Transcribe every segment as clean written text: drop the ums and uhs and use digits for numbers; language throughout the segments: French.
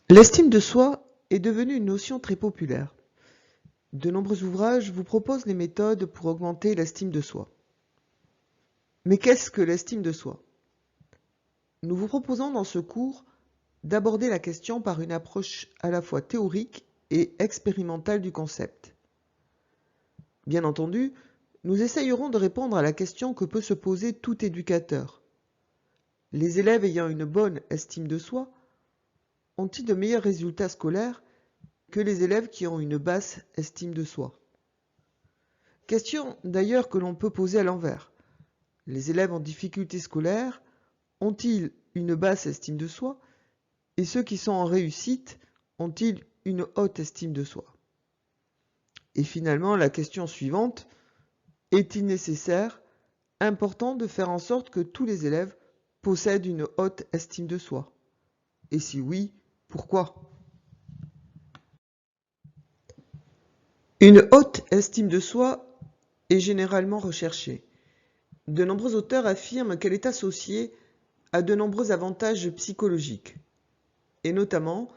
L'estime de soi est devenue une notion très populaire. De nombreux ouvrages vous proposent les méthodes pour augmenter l'estime de soi. Mais qu'est-ce que l'estime de soi? Nous vous proposons dans ce cours d'aborder la question par une approche à la fois théorique et expérimentale du concept. Bien entendu, nous essayerons de répondre à la question que peut se poser tout éducateur. Les élèves ayant une bonne estime de soi ont-ils de meilleurs résultats scolaires que les élèves qui ont une basse estime de soi? Question d'ailleurs que l'on peut poser à l'envers. Les élèves en difficulté scolaire ont-ils une basse estime de soi et ceux qui sont en réussite ont-ils une haute estime de soi? Et finalement, la question suivante, est-il nécessaire, important de faire en sorte que tous les élèves possèdent une haute estime de soi? Et si oui, pourquoi? Une haute estime de soi est généralement recherchée. De nombreux auteurs affirment qu'elle est associée à de nombreux avantages psychologiques, et notamment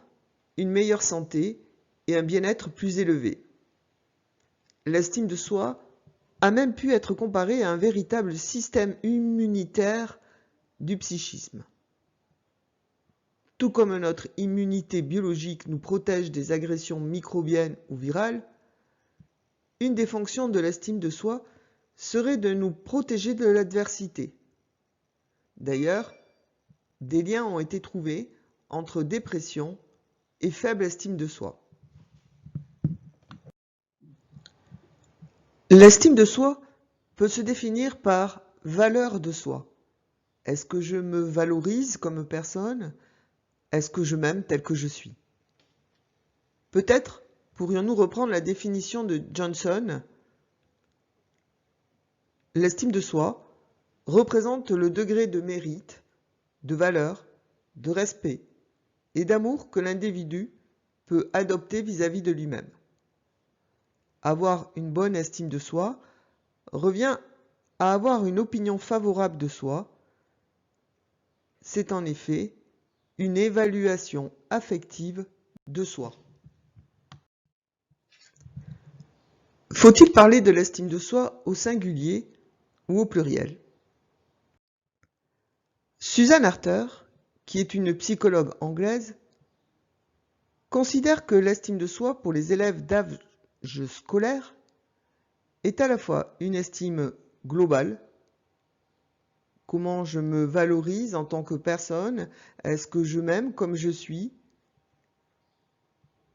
une meilleure santé et un bien-être plus élevé. L'estime de soi a même pu être comparée à un véritable système immunitaire du psychisme. Tout comme notre immunité biologique nous protège des agressions microbiennes ou virales, une des fonctions de l'estime de soi serait de nous protéger de l'adversité. D'ailleurs, des liens ont été trouvés entre dépression et faible estime de soi. L'estime de soi peut se définir par valeur de soi. Est-ce que je me valorise comme personne? Est-ce que je m'aime tel que je suis? Peut-être pourrions-nous reprendre la définition de Johnson. L'estime de soi représente le degré de mérite, de valeur, de respect et d'amour que l'individu peut adopter vis-à-vis de lui-même. Avoir une bonne estime de soi revient à avoir une opinion favorable de soi. C'est en effet une évaluation affective de soi. Faut-il parler de l'estime de soi au singulier ou au pluriel? Susan Arter, qui est une psychologue anglaise, considère que l'estime de soi pour les élèves d'âge scolaire est à la fois une estime globale, comment je me valorise en tant que personne, est-ce que je m'aime comme je suis,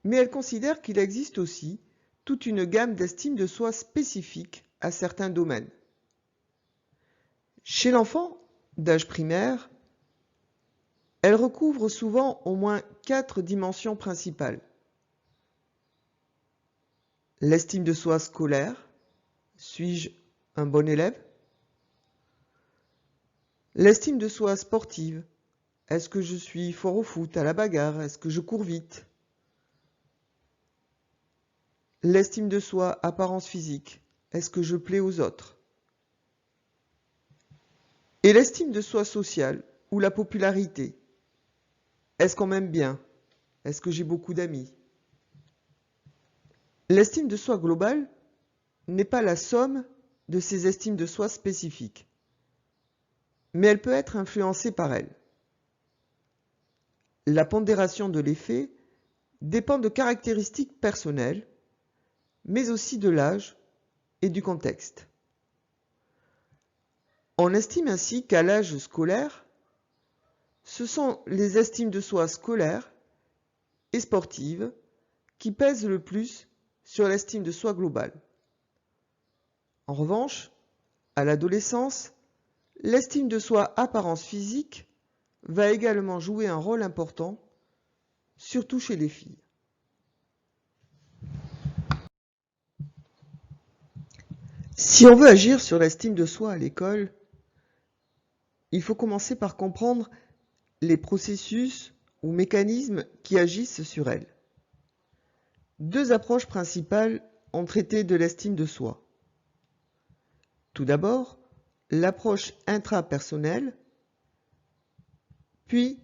mais elle considère qu'il existe aussi toute une gamme d'estime de soi spécifique à certains domaines. Chez l'enfant d'âge primaire, elle recouvre souvent au moins 4 dimensions principales. L'estime de soi scolaire, suis-je un bon élève? L'estime de soi sportive, est-ce que je suis fort au foot, à la bagarre, est-ce que je cours vite? L'estime de soi apparence physique, est-ce que je plais aux autres? Et l'estime de soi sociale ou la popularité, est-ce qu'on m'aime bien? Est-ce que j'ai beaucoup d'amis? L'estime de soi globale n'est pas la somme de ces estimes de soi spécifiques, mais elle peut être influencée par elles. La pondération de l'effet dépend de caractéristiques personnelles, mais aussi de l'âge et du contexte. On estime ainsi qu'à l'âge scolaire, ce sont les estimes de soi scolaires et sportives qui pèsent le plus sur l'estime de soi globale. En revanche, à l'adolescence, l'estime de soi apparence physique va également jouer un rôle important, surtout chez les filles. Si on veut agir sur l'estime de soi à l'école, il faut commencer par comprendre les processus ou mécanismes qui agissent sur elle. Deux approches principales ont traité de l'estime de soi. Tout d'abord, l'approche intrapersonnelle, puis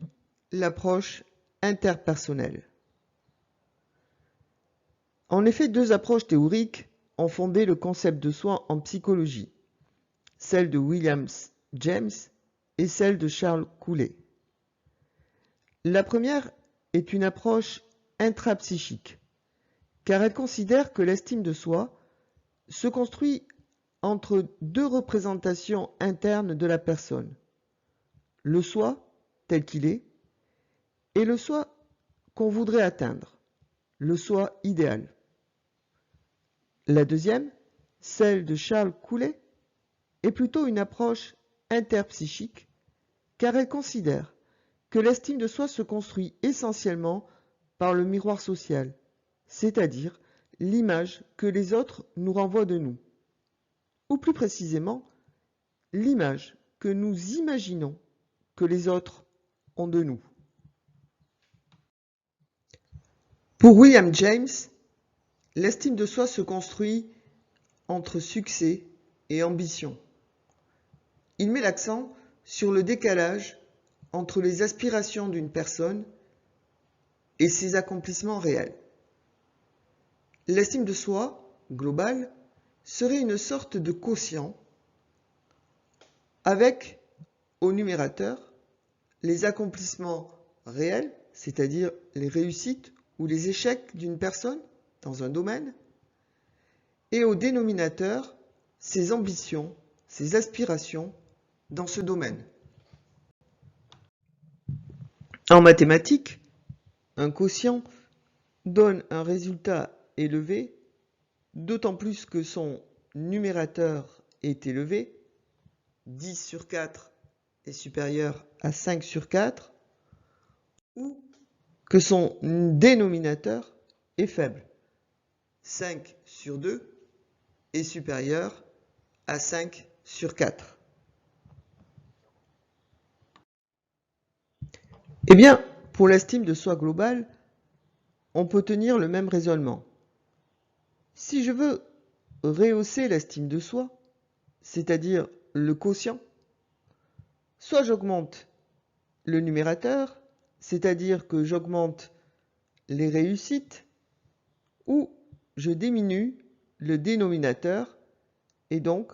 l'approche interpersonnelle. En effet, deux approches théoriques ont fondé le concept de soi en psychologie, celle de William James et celle de Charles Cooley. La première est une approche intrapsychique, car elle considère que l'estime de soi se construit entre deux représentations internes de la personne, le soi tel qu'il est et le soi qu'on voudrait atteindre, le soi idéal. La deuxième, celle de Charles Cooley, est plutôt une approche interpsychique, car elle considère que l'estime de soi se construit essentiellement par le miroir social, c'est-à-dire l'image que les autres nous renvoient de nous, ou plus précisément, l'image que nous imaginons que les autres ont de nous. Pour William James, l'estime de soi se construit entre succès et ambition. Il met l'accent sur le décalage entre les aspirations d'une personne et ses accomplissements réels. L'estime de soi, globale, serait une sorte de quotient avec, au numérateur, les accomplissements réels, c'est-à-dire les réussites ou les échecs d'une personne dans un domaine, et au dénominateur, ses ambitions, ses aspirations dans ce domaine. En mathématiques, un quotient donne un résultat élevé, d'autant plus que son numérateur est élevé, 10 sur 4 est supérieur à 5 sur 4, ou que son dénominateur est faible, 5 sur 2 est supérieur à 5 sur 4. Eh bien, pour l'estime de soi globale, on peut tenir le même raisonnement. Si je veux rehausser l'estime de soi, c'est-à-dire le quotient, soit j'augmente le numérateur, c'est-à-dire que j'augmente les réussites, ou je diminue le dénominateur et donc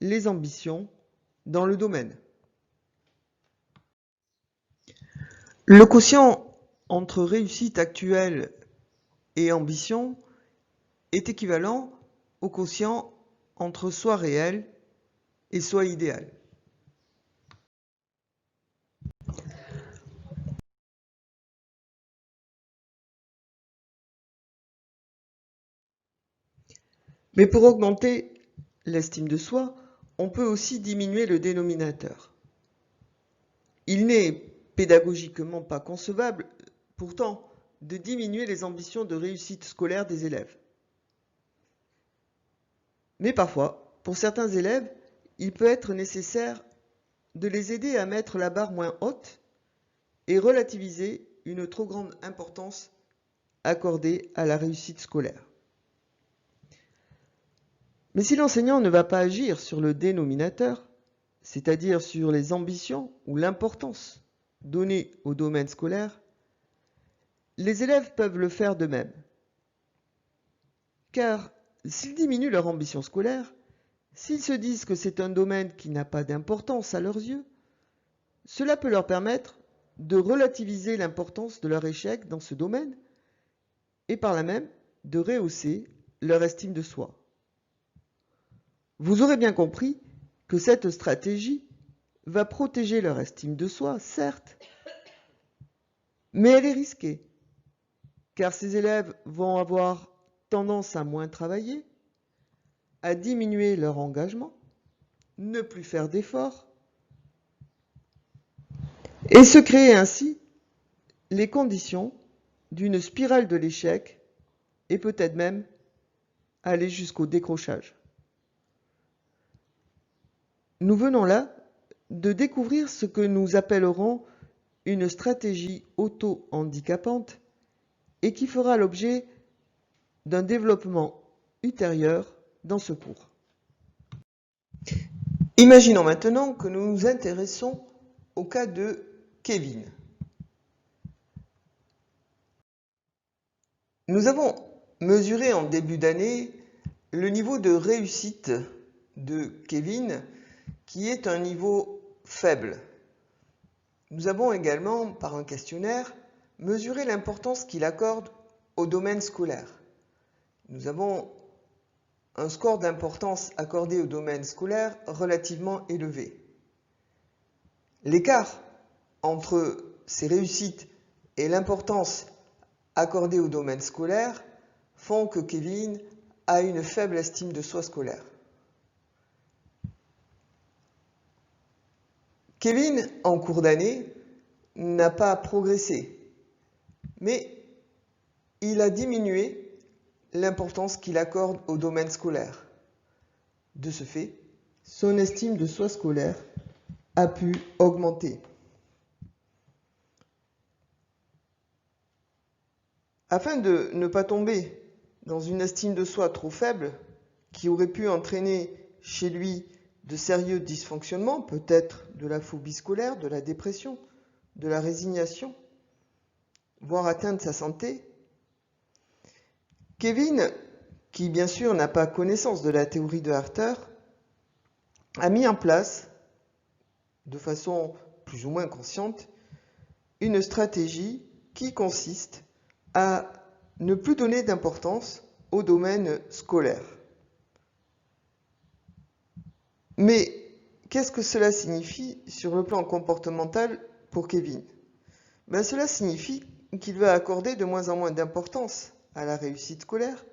les ambitions dans le domaine. Le quotient entre réussite actuelle et ambition est équivalent au quotient entre soi réel et soi idéal. Mais pour augmenter l'estime de soi, on peut aussi diminuer le dénominateur. Il n'est pédagogiquement pas concevable, pourtant, de diminuer les ambitions de réussite scolaire des élèves. Mais parfois, pour certains élèves, il peut être nécessaire de les aider à mettre la barre moins haute et relativiser une trop grande importance accordée à la réussite scolaire. Mais si l'enseignant ne va pas agir sur le dénominateur, c'est-à-dire sur les ambitions ou l'importance donnée au domaine scolaire, les élèves peuvent le faire d'eux-mêmes. Car s'ils diminuent leur ambition scolaire, s'ils se disent que c'est un domaine qui n'a pas d'importance à leurs yeux, cela peut leur permettre de relativiser l'importance de leur échec dans ce domaine et par là même de rehausser leur estime de soi. Vous aurez bien compris que cette stratégie va protéger leur estime de soi, certes, mais elle est risquée, car ces élèves vont avoir tendance à moins travailler, à diminuer leur engagement, ne plus faire d'efforts, et se créer ainsi les conditions d'une spirale de l'échec et peut-être même aller jusqu'au décrochage. Nous venons là de découvrir ce que nous appellerons une stratégie auto-handicapante et qui fera l'objet d'un développement ultérieur dans ce cours. Imaginons maintenant que nous nous intéressons au cas de Kevin. Nous avons mesuré en début d'année le niveau de réussite de Kevin, qui est un niveau faible. Nous avons également, par un questionnaire, mesuré l'importance qu'il accorde au domaine scolaire. Nous avons un score d'importance accordé au domaine scolaire relativement élevé. L'écart entre ces réussites et l'importance accordée au domaine scolaire font que Kevin a une faible estime de soi scolaire. Kevin, en cours d'année, n'a pas progressé, mais il a diminué l'importance qu'il accorde au domaine scolaire. De ce fait, son estime de soi scolaire a pu augmenter. Afin de ne pas tomber dans une estime de soi trop faible, qui aurait pu entraîner chez lui de sérieux dysfonctionnements, peut-être de la phobie scolaire, de la dépression, de la résignation, voire atteindre sa santé, Kevin, qui bien sûr n'a pas connaissance de la théorie de Harter, a mis en place, de façon plus ou moins consciente, une stratégie qui consiste à ne plus donner d'importance au domaine scolaire. Mais qu'est-ce que cela signifie sur le plan comportemental pour Kevin? Cela signifie qu'il va accorder de moins en moins d'importance à la réussite scolaire,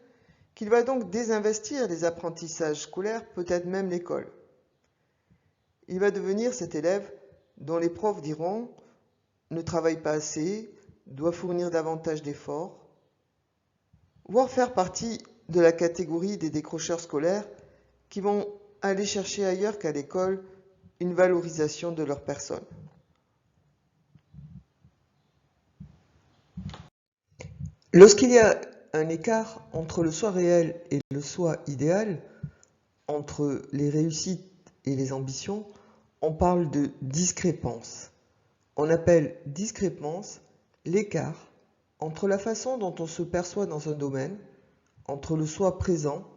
qu'il va donc désinvestir les apprentissages scolaires, peut-être même l'école. Il va devenir cet élève dont les profs diront ne travaille pas assez, doit fournir davantage d'efforts, voire faire partie de la catégorie des décrocheurs scolaires qui vont aller chercher ailleurs qu'à l'école une valorisation de leur personne. Lorsqu'il y a un écart entre le soi réel et le soi idéal, entre les réussites et les ambitions, on parle de discrépance. On appelle discrépance l'écart entre la façon dont on se perçoit dans un domaine, entre le soi présent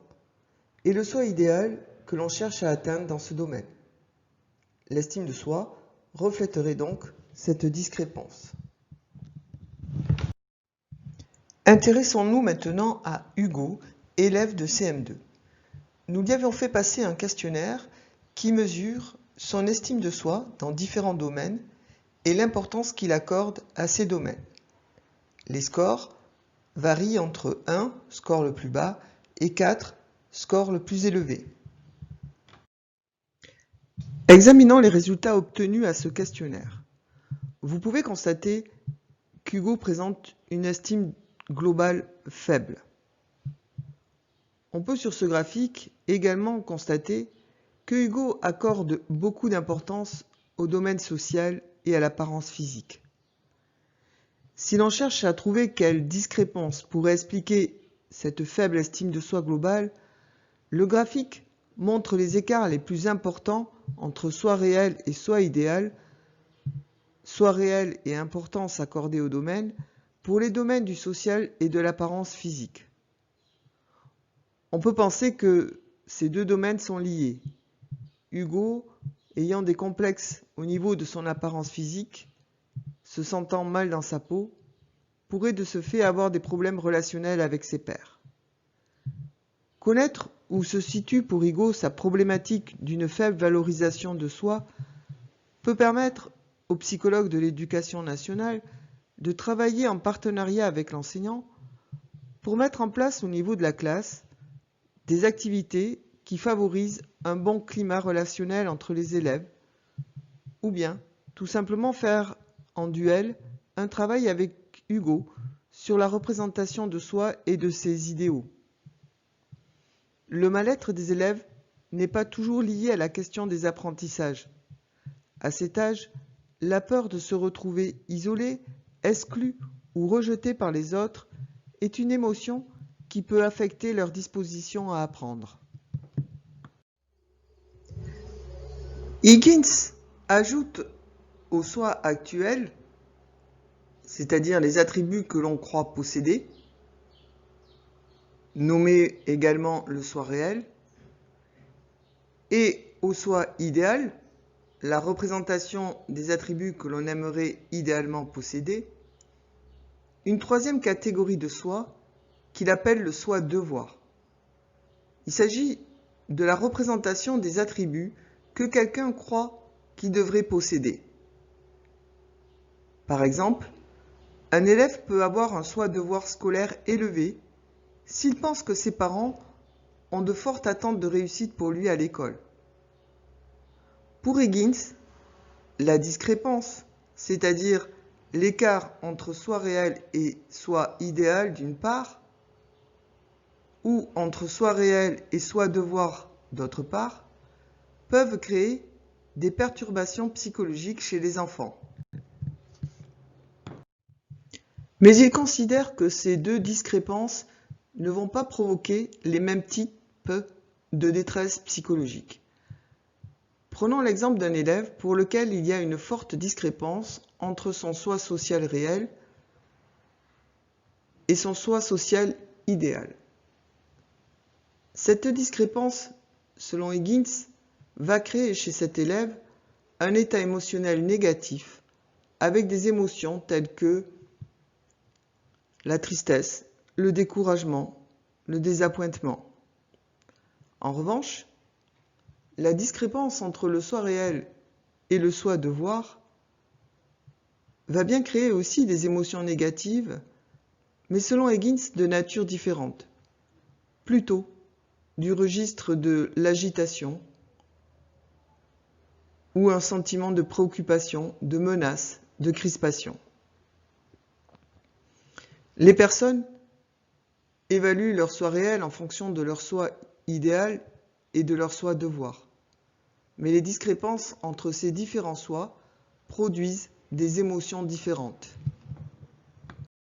et le soi idéal que l'on cherche à atteindre dans ce domaine. L'estime de soi reflèterait donc cette discrépance. Intéressons-nous maintenant à Hugo, élève de CM2. Nous lui avions fait passer un questionnaire qui mesure son estime de soi dans différents domaines et l'importance qu'il accorde à ces domaines. Les scores varient entre 1, score le plus bas, et 4, score le plus élevé. Examinons les résultats obtenus à ce questionnaire. Vous pouvez constater qu'Hugo présente une estime globale faible. On peut sur ce graphique également constater que Hugo accorde beaucoup d'importance au domaine social et à l'apparence physique. Si l'on cherche à trouver quelle discrépance pourrait expliquer cette faible estime de soi globale, le graphique montre les écarts les plus importants entre soi réel et soi idéal, soi réel et importance accordée au domaine, pour les domaines du social et de l'apparence physique. On peut penser que ces deux domaines sont liés. Hugo, ayant des complexes au niveau de son apparence physique, se sentant mal dans sa peau, pourrait de ce fait avoir des problèmes relationnels avec ses pairs. Connaître où se situe pour Hugo sa problématique d'une faible valorisation de soi peut permettre aux psychologues de l'éducation nationale de travailler en partenariat avec l'enseignant pour mettre en place au niveau de la classe des activités qui favorisent un bon climat relationnel entre les élèves, ou bien tout simplement faire en duel un travail avec Hugo sur la représentation de soi et de ses idéaux. Le mal-être des élèves n'est pas toujours lié à la question des apprentissages. À cet âge, la peur de se retrouver isolé, exclu ou rejeté par les autres est une émotion qui peut affecter leur disposition à apprendre. Higgins ajoute au soi actuel, c'est-à-dire les attributs que l'on croit posséder, nommé également le soi réel, et au soi idéal, la représentation des attributs que l'on aimerait idéalement posséder, une troisième catégorie de soi qu'il appelle le soi devoir. Il s'agit de la représentation des attributs que quelqu'un croit qu'il devrait posséder. Par exemple, un élève peut avoir un soi devoir scolaire élevé s'il pense que ses parents ont de fortes attentes de réussite pour lui à l'école. Pour Higgins, la discrépance, c'est-à-dire l'écart entre soi réel et soi idéal d'une part, ou entre soi réel et soi devoir d'autre part, peuvent créer des perturbations psychologiques chez les enfants. Mais il considère que ces deux discrépances ne vont pas provoquer les mêmes types de détresse psychologique. Prenons l'exemple d'un élève pour lequel il y a une forte discrépance entre son soi social réel et son soi social idéal. Cette discrépance, selon Higgins, va créer chez cet élève un état émotionnel négatif avec des émotions telles que la tristesse, le découragement, le désappointement. En revanche, la discrépance entre le soi réel et le soi devoir va bien créer aussi des émotions négatives, mais selon Higgins de nature différente, plutôt du registre de l'agitation ou un sentiment de préoccupation, de menace, de crispation. Les personnes évaluent leur soi réel en fonction de leur soi idéal et de leur soi devoir. Mais les discrépances entre ces différents soi produisent des émotions différentes.